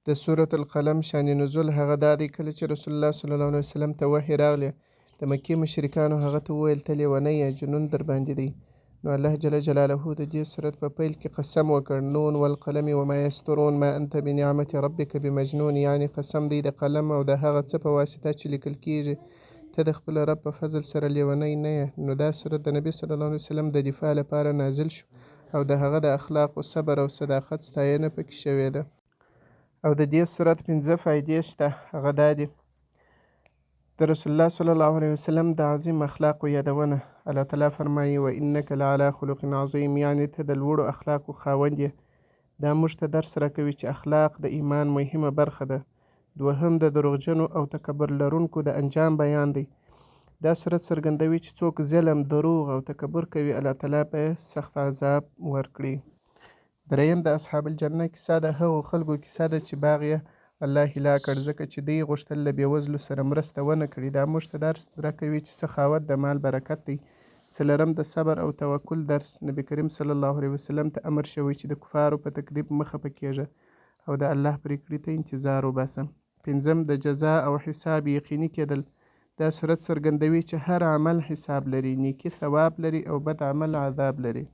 د سورة القلم شان نزول هغه دا دی کله چې رسول الله صلی الله علیه وسلم ته وحی راغلی د مکې مشرکانو هغه ته وویل ته لیونی یا جنون در باندې دی. نو الله جل جلاله د دې سورت په پیل کې قسم وکړ نون والقلم وما یسترون ما انت بنعمت ربک بمجنون، یعنی قسم دی د قلم او د هغه څه په واسطه چې لیکل کیږي ته د خپل رب په فضل سره لیونی نه یې. نو دا سورت د نبی صلی الله علیه وسلم د دفاع لپاره نازل شو او د هغه د اخلاق او صبر او صداقت ستاینه پکې شوې ده. او د دې سورت 5 فایدې شته، هغه دا دي: د رسول الله صلی الله علیه وسلم د عظیم اخلاقو یادونه. الله تعالی فرمایي وانک لعلی خلق عظیم، یعنی ته د لوړو اخلاقو خاوند یې. دا موږ ته درس راکوي چې اخلاق د ایمان مهمه برخه ده. دوهم د دروغجنو او تکبر لرونکو د انجام بیان دی. دا سورت څرګندوي چې څوک ظلم، دروغ او تکبر کوي الله تعالی به سخت عذاب ورکړي. دریم د اصحاب الجنه کیسه د هغو خلکو کیسه ده چې باغ یې الله هیلا کړ ځکه چې دوی غوښتل له بېوزلو سره مرسته ونه کړي. دا موږ ته درس راکوي چې سخاوت د مال برکت دی. څلورم د صبر او توکل درس. نبی کریم صلی الله علیه وسلم ته امر شوی چې د کفارو په تکذیب مه خفه کیږه او د الله پرېکړې ته انتظار وباسه. پنځم د جزا او حساب یقیني کېدل. دا صورت څرګندوي چې هر عمل حساب لري، نیکي ثواب لري او بد عمل عذاب لري.